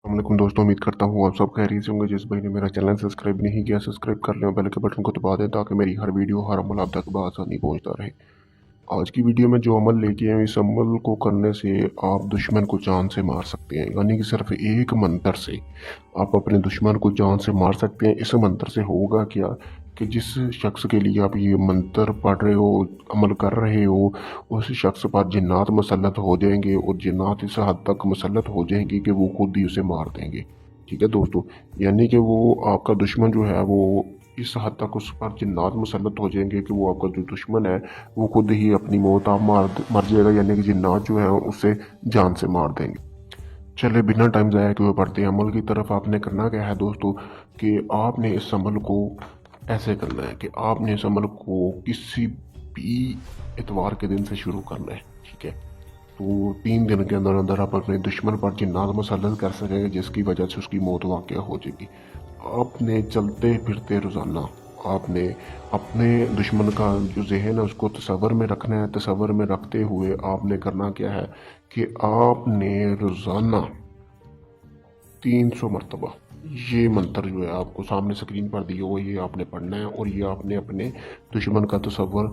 अस्सलामुअलैकुम दोस्तों, उम्मीद करता हूँ आप सब खैरियत से होंगे। जिस भाई ने मेरा चैनल सब्सक्राइब नहीं किया, सब्सक्राइब कर लें और बेल के बटन को दबा दें ताकि मेरी हर वीडियो हर अमल आप तक बआसानी पहुँचता रहे। आज की वीडियो में जो अमल लेके आए, इस अमल को करने से आप दुश्मन को जान से मार सकते हैं। यानी कि सिर्फ एक मंत्र से आप अपने दुश्मन को जान से मार सकते हैं। इस मंत्र से होगा क्या कि जिस शख्स के लिए आप ये मंत्र पढ़ रहे हो, अमल कर रहे हो, उस शख्स पर जिन्नात मुसल्लत हो जाएंगे और जिन्नात इस हद तक मुसल्लत हो जाएंगी कि वो खुद ही उसे मार देंगे। ठीक है दोस्तों, यानी कि वो आपका दुश्मन जो है वो इस हद तक उस पर जिन्नात मुसल्लत हो जाएंगे कि वो आपका जो दुश्मन है वो खुद ही अपनी मौत आप मर जाएगा। यानी कि जिन्नात जो है उसे जान से मार देंगे। चले बिना टाइम ज़ाया किए बढ़ते हैं अमल की तरफ। आपने करना क्या है दोस्तों कि आपने इस अमल को ऐसे करना है कि आपने इस अमल को किसी भी इतवार के दिन से शुरू करना है। ठीक है, तो 3 दिन के अंदर अंदर आप अपने दुश्मन पर जिन्नात मुसल्लत कर सकेंगे जिसकी वजह से उसकी मौत वाक़या हो जाएगी। आपने चलते फिरते रोज़ाना आपने अपने दुश्मन का जो जहन है उसको तसव्वुर में रखना है। तसव्वुर में रखते हुए आपने करना क्या है कि आपने रोज़ाना 300 मरतबा ये मंत्र जो है आपको सामने स्क्रीन पर दिया हुआ ये आपने पढ़ना है और ये आपने अपने दुश्मन का तसव्वुर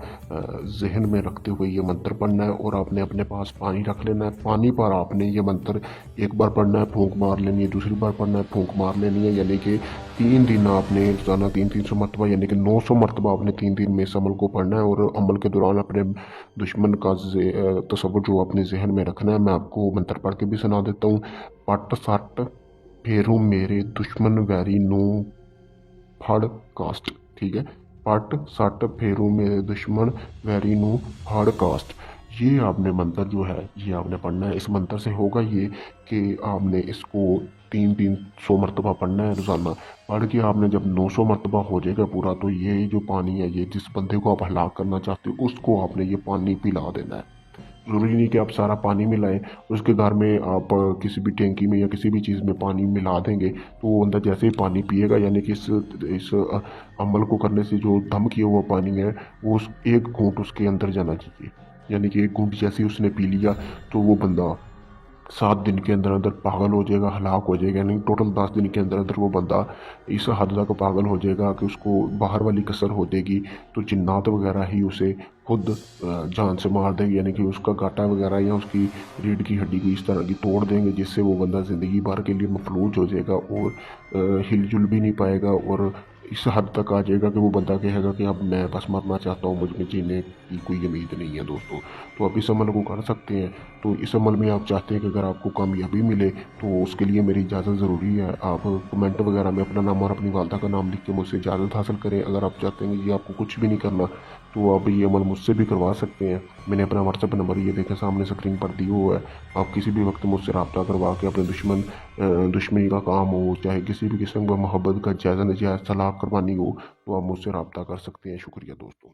जहन में रखते हुए ये मंत्र पढ़ना है। और आपने अपने पास पानी रख लेना है। पानी पर आपने ये मंत्र एक बार पढ़ना है, फूंक मार लेनी है, दूसरी बार पढ़ना है, फूंक मार लेनी है। यानी कि 3 दिन आपने रोजाना 300 मरतबा यानी कि 900 मरतबा आपने 3 दिन में इस अमल को पढ़ना है। और अमल के दौरान अपने दुश्मन का तसव्वुर जो अपने जहन में रखना है। मैं आपको मंत्र पढ़ के भी सुना देता हूँ। पट सट फेरू मेरे दुश्मन वैरी नू फड़ कास्ट। ठीक है, पट सट फेरू मेरे दुश्मन वैरी नू फड़ कास्ट। ये आपने मंत्र जो है ये आपने पढ़ना है। इस मंत्र से होगा ये कि आपने इसको 300 मरतबा पढ़ना है रोज़ाना। पढ़ के आपने जब 900 मरतबा हो जाएगा पूरा, तो ये जो पानी है, ये जिस बंदे को आप हलाक करना चाहते हो उसको आपने ये पानी पिला देना है। ज़रूरी नहीं कि आप सारा पानी मिलाएं। उसके घर में आप किसी भी टैंकी में या किसी भी चीज़ में पानी मिला देंगे तो वो अंदर जैसे ही पानी पिएगा, यानी कि इस अमल को करने से जो दम किया हुआ पानी है वो उस एक घूंट उसके अंदर जाना चाहिए। यानी कि एक घूंट जैसे ही उसने पी लिया तो वो बंदा 7 दिन के अंदर अंदर पागल हो जाएगा, हलाक हो जाएगा। यानी टोटल 10 दिन के अंदर अंदर वो बंदा इस हद तक पागल हो जाएगा कि उसको बाहर वाली कसर हो देगी तो जिन्नात वगैरह ही उसे खुद जान से मार देंगे। यानी कि उसका गाटा वगैरह या उसकी रीढ़ की हड्डी को इस तरह की तोड़ देंगे जिससे वो बंदा ज़िंदगी भर के लिए मफलूज हो जाएगा और हिलजुल भी नहीं पाएगा। और इस हद तक आ जाएगा कि वो बंदा कहेगा कि अब मैं बस मरना चाहता हूँ, मुझ में जीने की कोई उम्मीद नहीं है दोस्तों। तो आप इस अमल को कर सकते हैं। तो इस अमल में आप चाहते हैं कि अगर आपको कामयाबी मिले तो उसके लिए मेरी इजाज़त ज़रूरी है। आप कमेंट वगैरह में अपना नाम और अपनी वालदा का नाम लिख के मुझसे इजाज़त हासिल करें। अगर आप चाहते हैं कि जी आपको कुछ भी नहीं करना तो आप ये अमल मुझसे भी करवा सकते हैं। मैंने अपना व्हाट्सएप नंबर ये देखें सामने स्क्रीन पर दिया हुआ है। आप किसी भी वक्त मुझसे रब्ता करवा के अपने दुश्मनी का काम हो, चाहे किसी भी किस्म का मोहब्बत का जायज़ा नजायज़ तलाक करवानी हो, तो आप मुझसे रब्ता कर सकते हैं। शुक्रिया दोस्तों।